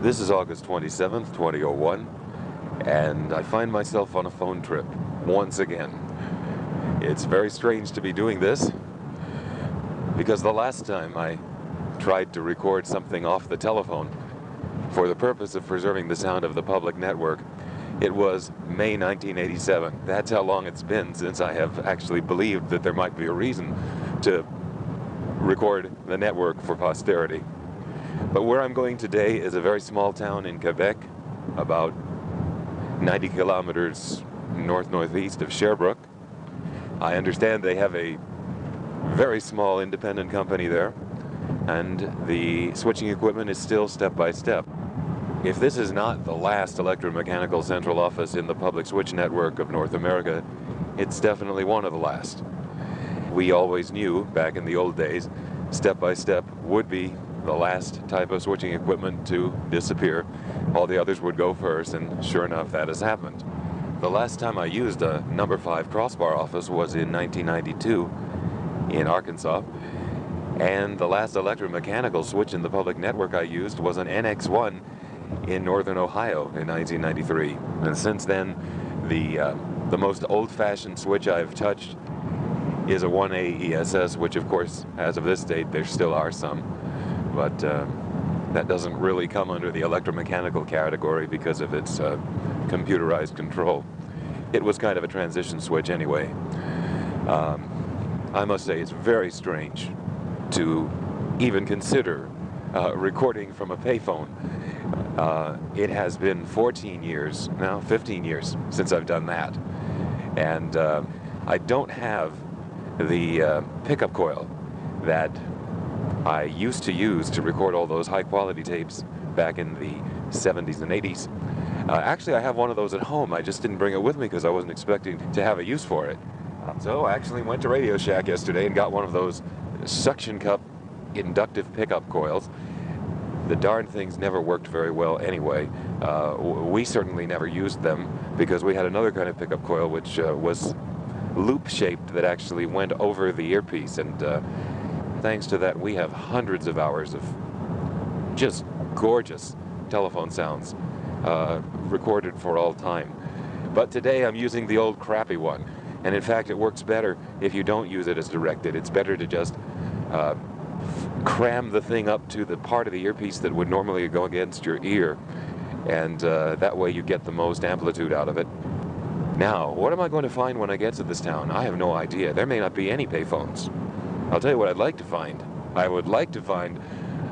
This is August 27th, 2001, and I find myself on a phone trip once again. It's very strange to be doing this because the last time I tried to record something off the telephone for the purpose of preserving the sound of the public network, it was May 1987. That's how long it's been since I have actually believed that there might be a reason to record the network for posterity. But where I'm going today is a very small town in Quebec, about 90 kilometers north-northeast of Sherbrooke. I understand they have a very small independent company there, and the switching equipment is still step-by-step. If this is not the last electromechanical central office in the public switch network of North America, it's definitely one of the last. We always knew, back in the old days, step-by-step would be the last type of switching equipment to disappear. All the others would go first, and sure enough, that has happened. The last time I used a number 5 crossbar office was in 1992 in Arkansas, and the last electromechanical switch in the public network I used was an NX1 in northern Ohio in 1993. And since then, the most old-fashioned switch I've touched is a 1A ESS, which of course, as of this date, there still are some. But that doesn't really come under the electromechanical category because of its computerized control. It was kind of a transition switch anyway. I must say it's very strange to even consider recording from a payphone. It has been 14 years, now 15 years, since I've done that. And I don't have the pickup coil that I used to use to record all those high-quality tapes back in the 70s and 80s. Actually, I have one of those at home. I just didn't bring it with me because I wasn't expecting to have a use for it. So I actually went to Radio Shack yesterday and got one of those suction cup inductive pickup coils. The darn things never worked very well anyway. We certainly never used them because we had another kind of pickup coil which was loop-shaped that actually went over the earpiece, and thanks to that, we have hundreds of hours of just gorgeous telephone sounds recorded for all time. But today I'm using the old crappy one, and in fact it works better if you don't use it as directed. It's better to just cram the thing up to the part of the earpiece that would normally go against your ear, and that way you get the most amplitude out of it. Now, what am I going to find when I get to this town? I have no idea. There may not be any payphones. I'll tell you what I'd like to find. I would like to find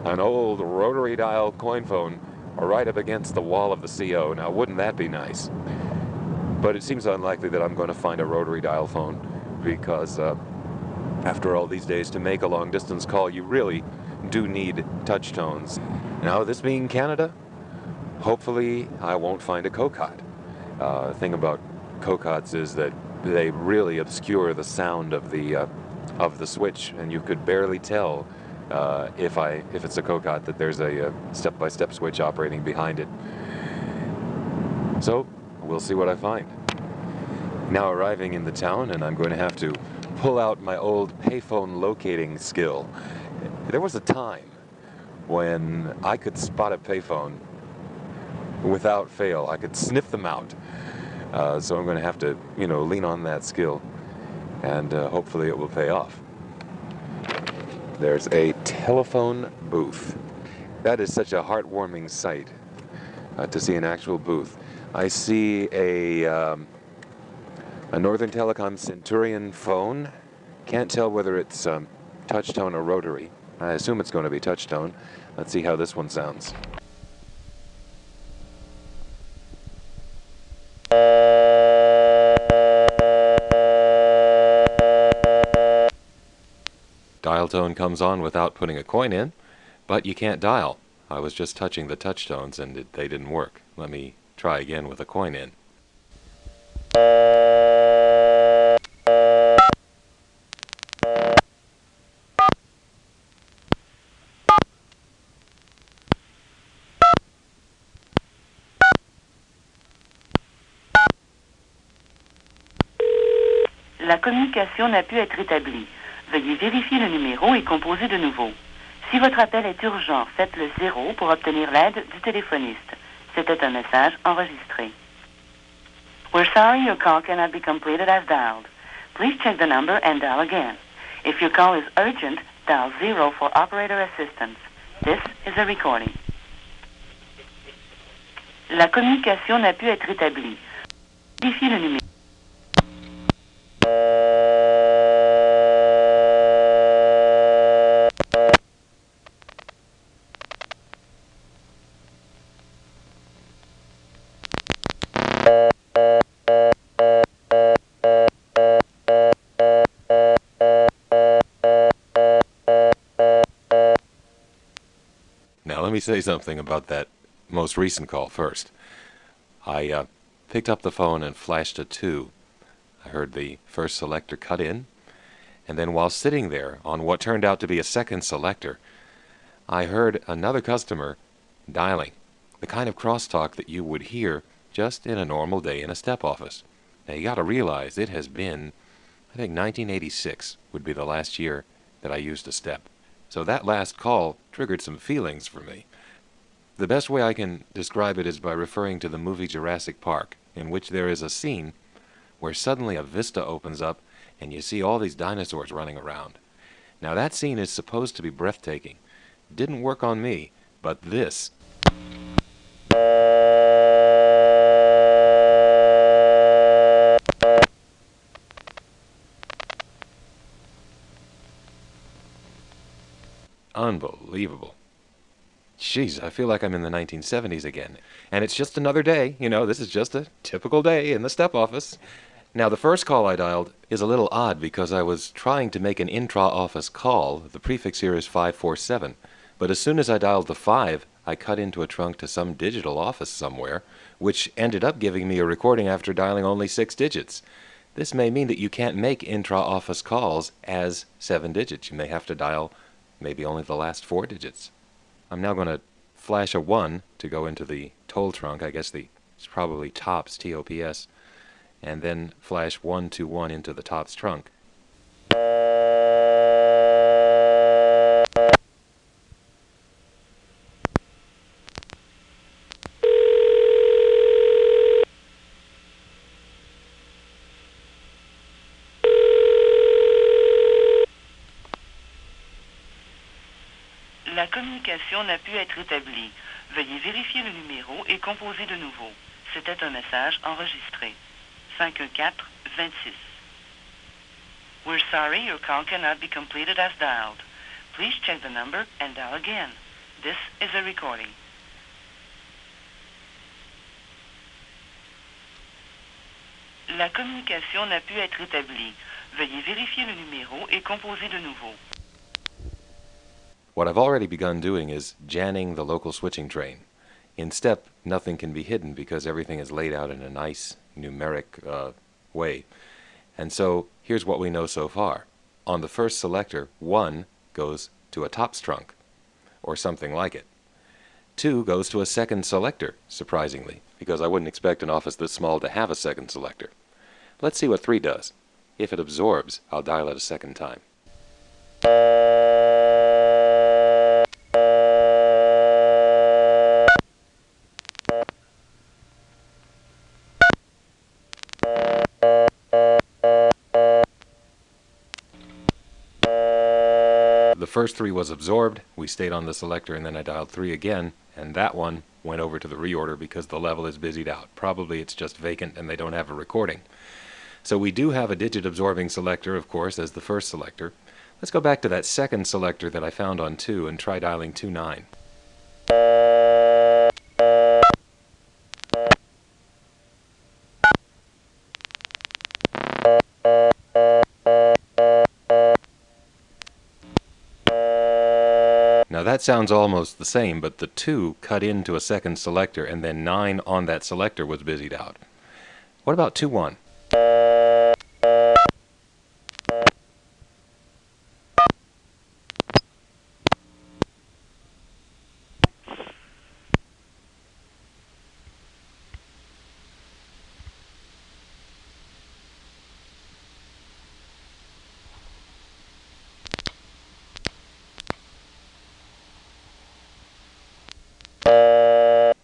an old rotary dial coin phone right up against the wall of the CO. Now, wouldn't that be nice? But it seems unlikely that I'm going to find a rotary dial phone because after all these days, to make a long-distance call, you really do need touch tones. Now, this being Canada, hopefully I won't find a cocotte. The thing about cocottes is that they really obscure the sound of the switch, and you could barely tell if it's a cocotte that there's a step-by-step switch operating behind it. So we'll see what I find. Now arriving in the town, and I'm going to have to pull out my old payphone locating skill. There was a time when I could spot a payphone without fail. I could sniff them out. So I'm going to have to, lean on that skill, and hopefully it will pay off. There's a telephone booth. That is such a heartwarming sight, to see an actual booth. I see a Northern Telecom Centurion phone. Can't tell whether it's touch tone or rotary. I assume it's going to be touch tone. Let's see how this one sounds. Dial tone comes on without putting a coin in, but you can't dial. I was just touching the touch tones and they didn't work. Let me try again with a coin in. La communication n'a pu être établie. Veuillez vérifier le numéro et composer de nouveau. Si votre appel est urgent, faites le 0 pour obtenir l'aide du téléphoniste. C'était un message enregistré. We're sorry your call cannot be completed as dialed. Please check the number and dial again. If your call is urgent, dial 0 for operator assistance. This is a recording. La communication n'a pu être établie. Vérifiez le numéro. Now, let me say something about that most recent call first. I picked up the phone and flashed a 2. I heard the first selector cut in, and then while sitting there on what turned out to be a second selector, I heard another customer dialing, the kind of crosstalk that you would hear just in a normal day in a step office. Now, you got to realize it has been, I think 1986 would be the last year that I used a step. So that last call triggered some feelings for me. The best way I can describe it is by referring to the movie Jurassic Park, in which there is a scene where suddenly a vista opens up and you see all these dinosaurs running around. Now that scene is supposed to be breathtaking. Didn't work on me, but this. Unbelievable. Jeez, I feel like I'm in the 1970s again. And it's just another day, this is just a typical day in the step office. Now, the first call I dialed is a little odd because I was trying to make an intra-office call. The prefix here is 547. But as soon as I dialed the 5, I cut into a trunk to some digital office somewhere, which ended up giving me a recording after dialing only 6 digits. This may mean that you can't make intra-office calls as 7 digits. You may have to dial maybe only the last 4 digits. I'm now going to flash a 1 to go into the toll trunk. I guess it's probably TOPS, T-O-P-S. And then flash 121 into the TOPS trunk. La communication n'a pu être établie. Veuillez vérifier le numéro et composer de nouveau. C'était un message enregistré. 514-26. We're sorry your call cannot be completed as dialed. Please check the number and dial again. This is a recording. La communication n'a pu être établie. Veuillez vérifier le numéro et composer de nouveau. What I've already begun doing is janning the local switching train. In step, nothing can be hidden because everything is laid out in a nice numeric way. And so here's what we know so far. On the first selector, 1 goes to a TOPS trunk, or something like it. 2 goes to a second selector, surprisingly, because I wouldn't expect an office this small to have a second selector. Let's see what 3 does. If it absorbs, I'll dial it a second time. The first 3 was absorbed, we stayed on the selector, and then I dialed 3 again, and that one went over to the reorder because the level is busied out. Probably it's just vacant and they don't have a recording. So we do have a digit absorbing selector, of course, as the first selector. Let's go back to that second selector that I found on 2 and try dialing 29. Now that sounds almost the same, but the 2 cut into a second selector and then 9 on that selector was busied out. What about 2-1?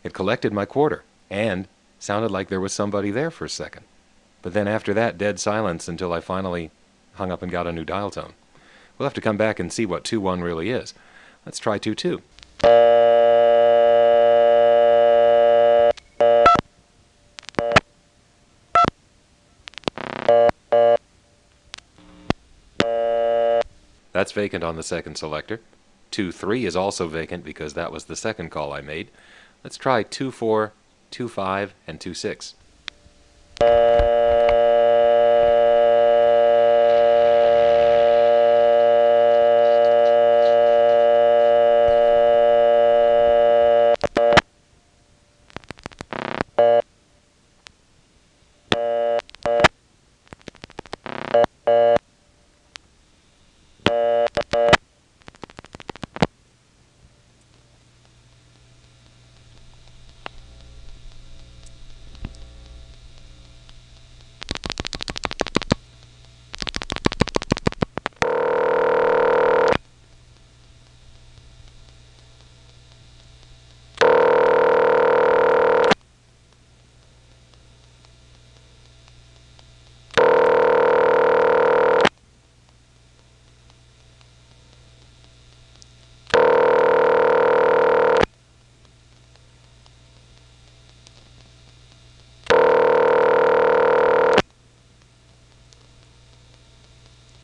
It collected my quarter, and sounded like there was somebody there for a second. But then after that, dead silence until I finally hung up and got a new dial tone. We'll have to come back and see what 2-1 really is. Let's try 2-2. That's vacant on the second selector. 2-3 is also vacant because that was the second call I made. Let's try 2-4, 2-5, and 2-6.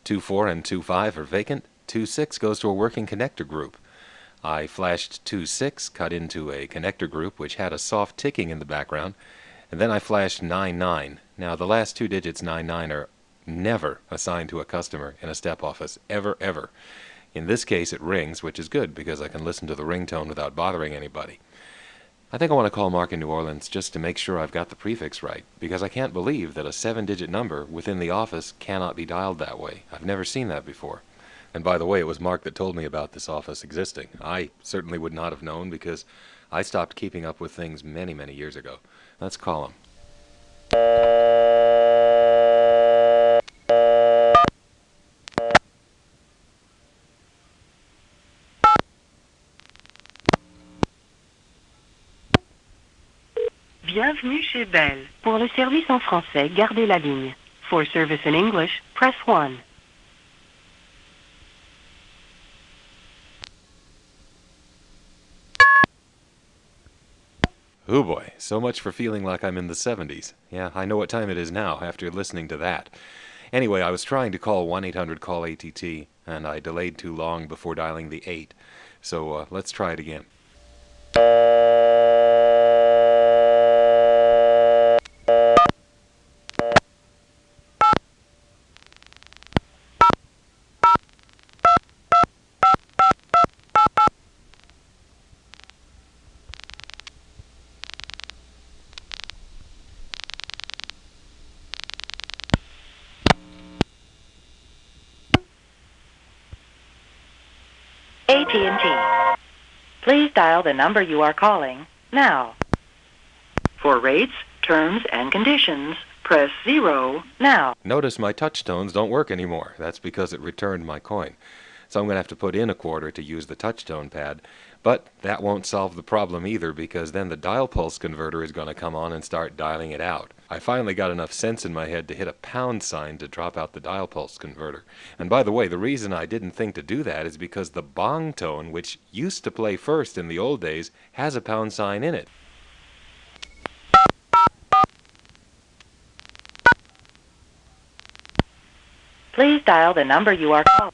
Two 4 and 2-5 are vacant. 2-6 goes to a working connector group. I flashed 2-6, cut into a connector group which had a soft ticking in the background, and then I flashed 9-9. Now the last two digits 9-9 are never assigned to a customer in a step office, ever, ever. In this case it rings, which is good because I can listen to the ringtone without bothering anybody. I think I want to call Mark in New Orleans just to make sure I've got the prefix right, because I can't believe that a 7-digit number within the office cannot be dialed that way. I've never seen that before. And by the way, it was Mark that told me about this office existing. I certainly would not have known because I stopped keeping up with things many, many years ago. Let's call him. Bienvenue chez Bell. Pour le service en français, gardez la ligne. For service in English, press 1. Oh boy, so much for feeling like I'm in the 70s. Yeah, I know what time it is now after listening to that. Anyway, I was trying to call 1-800-CALL-ATT, and I delayed too long before dialing the 8. So let's try it again. AT&T. Please dial the number you are calling now. For rates, terms, and conditions, press 0 now. Notice my touch tones don't work anymore. That's because it returned my coin. So I'm going to have to put in a quarter to use the touch tone pad. But that won't solve the problem either, because then the dial pulse converter is going to come on and start dialing it out. I finally got enough sense in my head to hit a pound sign to drop out the dial pulse converter. And by the way, the reason I didn't think to do that is because the bong tone, which used to play first in the old days, has a pound sign in it. Please dial the number you are calling.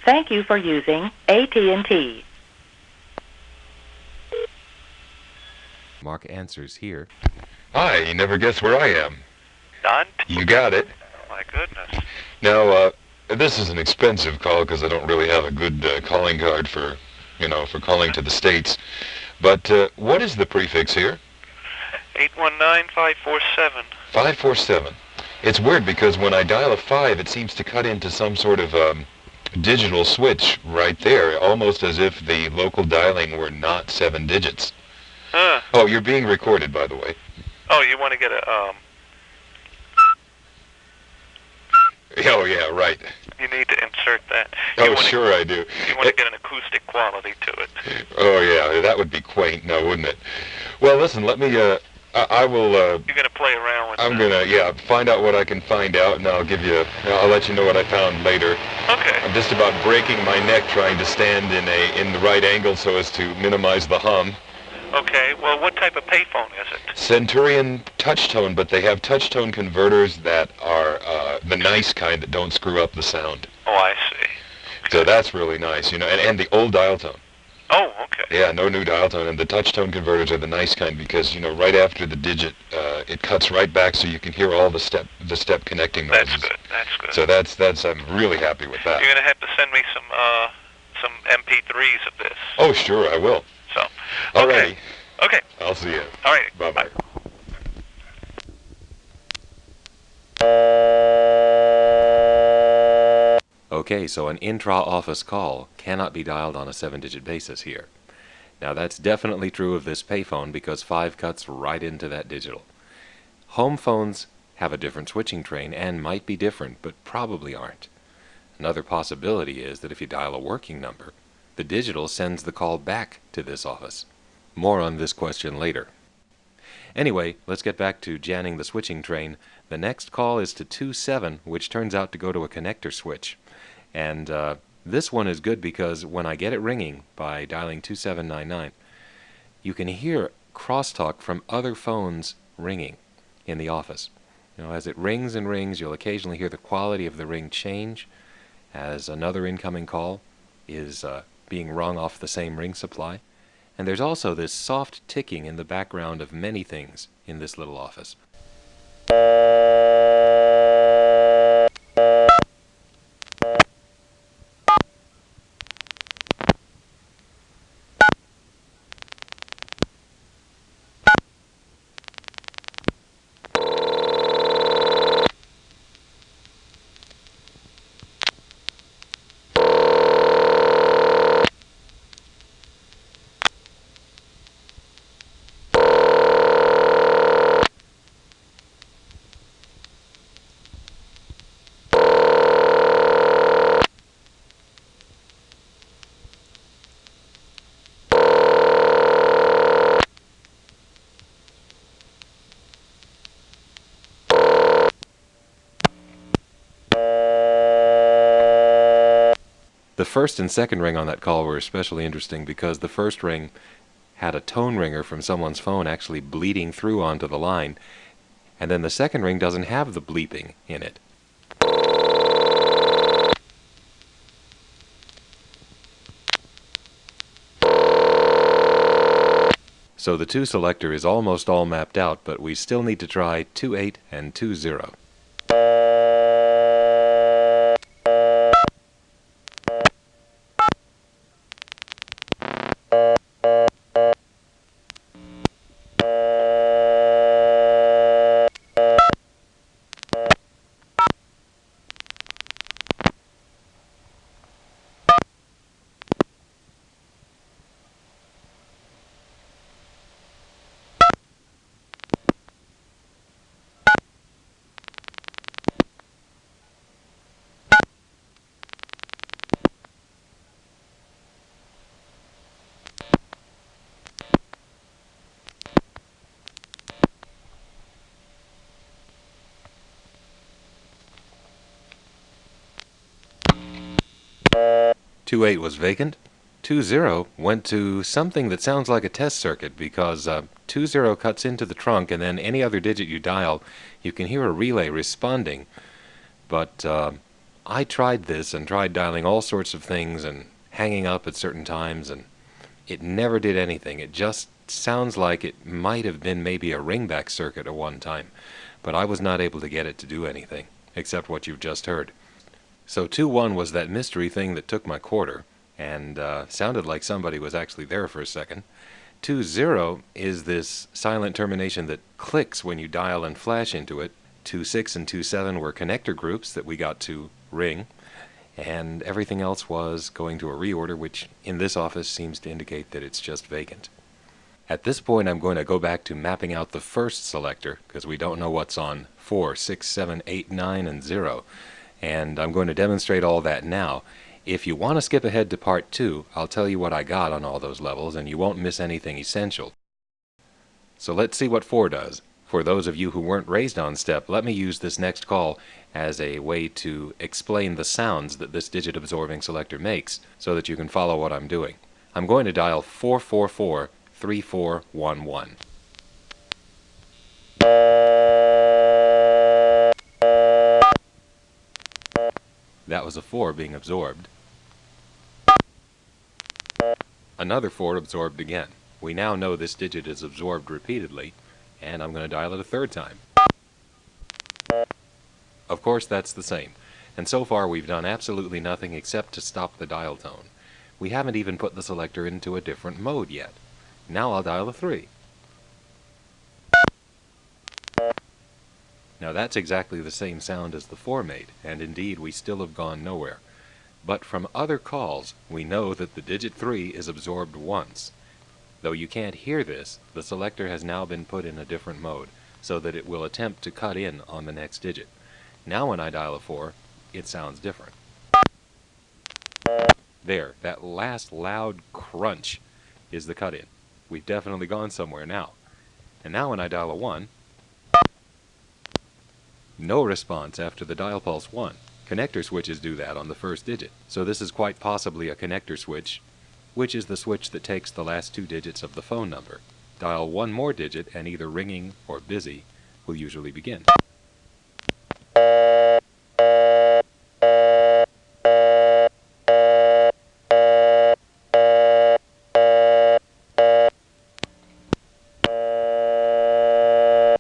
Thank you for using AT&T. Mark answers here. Hi, you never guess where I am. Nantes? You got it. Oh my goodness. Now, this is an expensive call because I don't really have a good calling card for calling to the States. But what is the prefix here? 819-547. 547. It's weird because when I dial a 5, it seems to cut into some sort of digital switch right there, almost as if the local dialing were not 7 digits. Huh. Oh, you're being recorded, by the way. Oh, you want to get a Oh, yeah, right. You need to insert that. Oh, sure I do. You want to get an acoustic quality to it. Oh, yeah, that would be quaint now, wouldn't it? Well, listen, let me, I will, You're going to play around with I'm gonna, yeah, find out what I can find out, and I'll let you know what I found later. Okay. I'm just about breaking my neck trying to stand in the right angle so as to minimize the hum. Okay, well, what type of payphone is it? Centurion touch-tone, but they have touch-tone converters that are the nice kind that don't screw up the sound. Oh, I see. So that's really nice, and the old dial tone. Oh, okay. Yeah, no new dial tone, and the touch-tone converters are the nice kind because, right after the digit, it cuts right back so you can hear all the step connecting noises. That's good. That's good. So that's I'm really happy with that. You're going to have to send me some MP3s of this. Oh, sure, I will. So. Alrighty. Okay. I'll see you. All right. Bye-bye. Okay, so an intra-office call cannot be dialed on a 7-digit basis here. Now that's definitely true of this payphone because 5 cuts right into that digital. Home phones have a different switching train and might be different, but probably aren't. Another possibility is that if you dial a working number, the digital sends the call back to this office. More on this question later. Anyway, let's get back to janning the switching train. The next call is to 27, which turns out to go to a connector switch. And this one is good because when I get it ringing by dialing 2799, you can hear crosstalk from other phones ringing in the office. As it rings and rings, you'll occasionally hear the quality of the ring change as another incoming call is being rung off the same ring supply. And there's also this soft ticking in the background of many things in this little office. The first and second ring on that call were especially interesting because the first ring had a tone ringer from someone's phone actually bleeding through onto the line, and then the second ring doesn't have the bleeping in it. So the 2 selector is almost all mapped out, but we still need to try 28 and 20. Two 8 was vacant. 20 went to something that sounds like a test circuit because 20 cuts into the trunk, and then any other digit you dial, you can hear a relay responding. But I tried this and tried dialing all sorts of things and hanging up at certain times, and it never did anything. It just sounds like it might have been maybe a ringback circuit at one time, but I was not able to get it to do anything, except what you've just heard. So 2-1 was that mystery thing that took my quarter, and sounded like somebody was actually there for a second. 2-0 is this silent termination that clicks when you dial and flash into it. 2-6 and 2-7 were connector groups that we got to ring, and everything else was going to a reorder, which in this office seems to indicate that it's just vacant. At this point, I'm going to go back to mapping out the first selector, because we don't know what's on 4, 6, 7, 8, 9, and 0. And I'm going to demonstrate all that now. If you want to skip ahead to part 2, I'll tell you what I got on all those levels, and you won't miss anything essential. So let's see what 4 does. For those of you who weren't raised on step, let me use this next call as a way to explain the sounds that this digit absorbing selector makes so that you can follow what I'm doing. I'm going to dial 444-3411. That was a 4 being absorbed. Another 4 absorbed again. We now know this digit is absorbed repeatedly, and I'm going to dial it a third time. Of course, that's the same. And so far we've done absolutely nothing except to stop the dial tone. We haven't even put the selector into a different mode yet. Now I'll dial a 3. Now that's exactly the same sound as the 4 made, and indeed we still have gone nowhere. But from other calls, we know that the digit 3 is absorbed once. Though you can't hear this, the selector has now been put in a different mode, so that it will attempt to cut in on the next digit. Now when I dial a 4, it sounds different. There, that last loud crunch is the cut-in. We've definitely gone somewhere now. And now when I dial a 1, no response after the dial pulse 1. Connector switches do that on the first digit. So this is quite possibly a connector switch, which is the switch that takes the last 2 digits of the phone number. Dial one more digit and either ringing or busy will usually begin.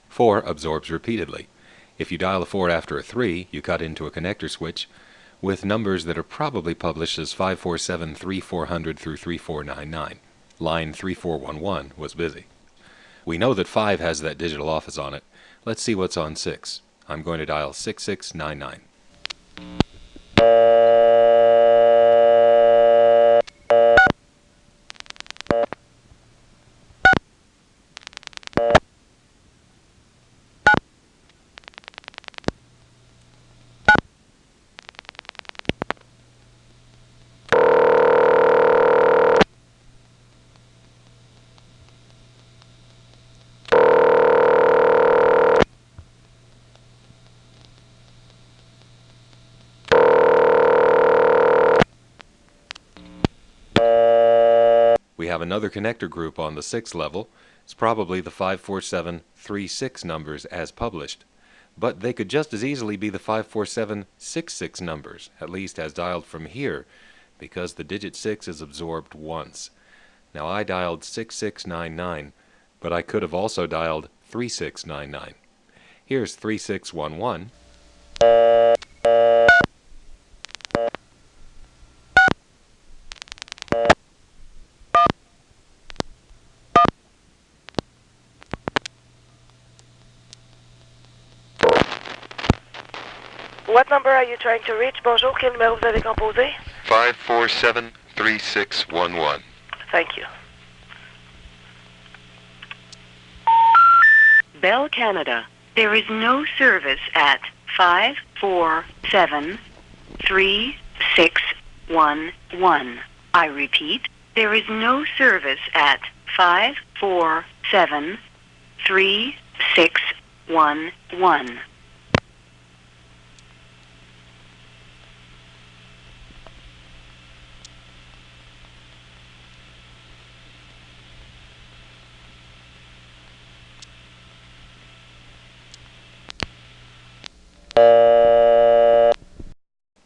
Four absorbs repeatedly. If you dial a 4 after a 3, you cut into a connector switch with numbers that are probably published as 547-3400 through 3499. Line 3411 was busy. We know that 5 has that digital office on it. Let's see what's on 6. I'm going to dial 6699. We have another connector group on the 6th level. It's probably the 54736 numbers as published, but they could just as easily be the 54766 numbers, at least as dialed from here, because the digit 6 is absorbed once. Now I dialed 6699, but I could have also dialed 3699. Here's 3611. What number are you trying to reach? Bonjour, quel numéro vous avez composé? 547-3611. Thank you. Bell Canada. There is no service at 547-3611. I repeat, there is no service at 547-3611.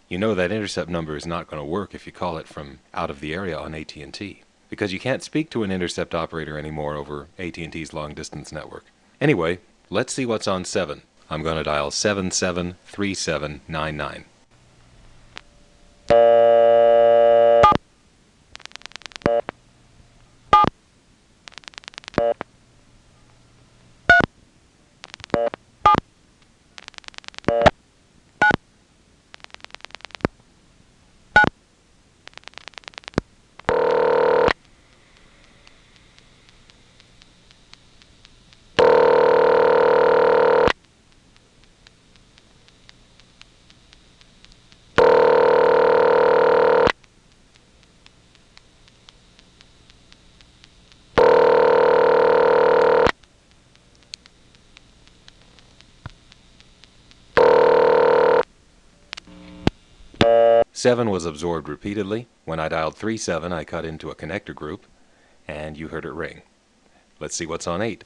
You know that intercept number is not going to work if you call it from out of the area on AT&T, because you can't speak to an intercept operator anymore over AT&T's long-distance network. Anyway, let's see what's on 7. I'm going to dial 773799. 7 was absorbed repeatedly. When I dialed 37, I cut into a connector group, and you heard it ring. Let's see what's on 8.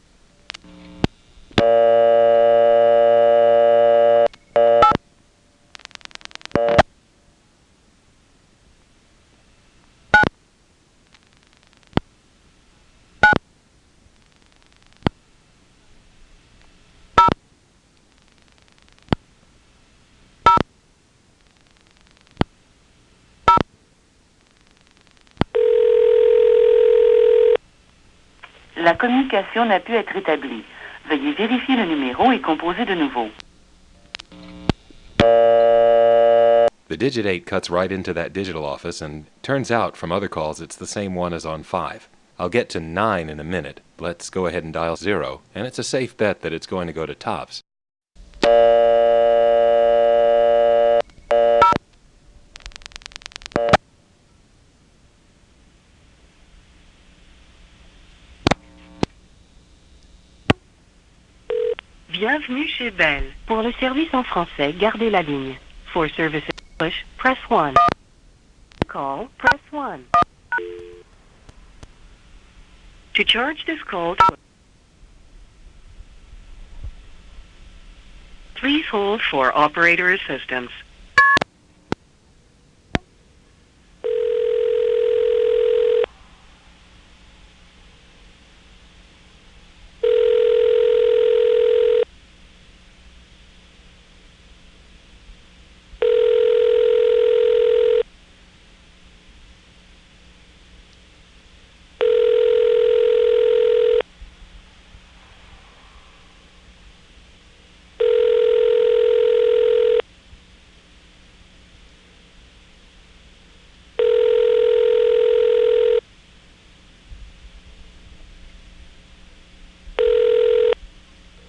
La communication n'a pu être établie. Veuillez vérifier le numéro et composer de nouveau. The digit 8 cuts right into that digital office, and turns out from other calls it's the same one as on 5. I'll get to 9 in a minute. Let's go ahead and dial 0, and it's a safe bet that it's going to go to tops. Bienvenue chez Bell. Pour le service en français, gardez la ligne. For service in English, press 1. Call, press 1. To charge this call, please hold for operator assistance.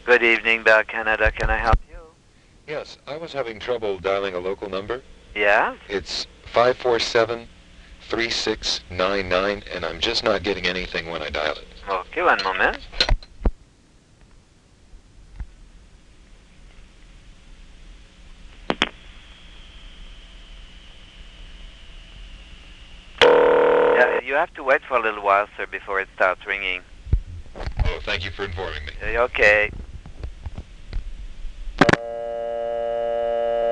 Good evening, Bell Canada. Can I help you? Yes, I was having trouble dialing a local number. Yeah? It's 547-3699, and I'm just not getting anything when I dial it. Okay, one moment. Yeah, you have to wait for a little while, sir, before it starts ringing. Oh, thank you for informing me. Okay.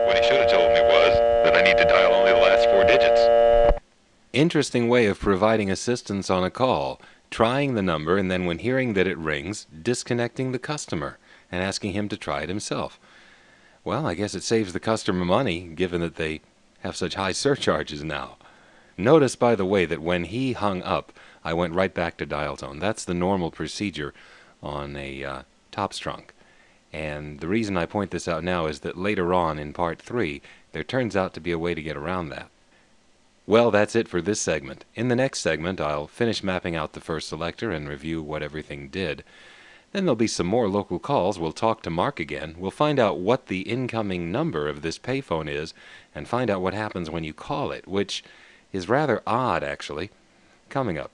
What he should have told me was that I need to dial only the last 4 digits. Interesting way of providing assistance on a call. Trying the number, and then when hearing that it rings, disconnecting the customer and asking him to try it himself. Well, I guess it saves the customer money, given that they have such high surcharges now. Notice, by the way, that when he hung up, I went right back to dial tone. That's the normal procedure on a tops trunk. And the reason I point this out now is that later on in part 3, there turns out to be a way to get around that. Well, that's it for this segment. In the next segment, I'll finish mapping out the first selector and review what everything did. Then there'll be some more local calls. We'll talk to Mark again. We'll find out what the incoming number of this payphone is and find out what happens when you call it, which is rather odd, actually. Coming up.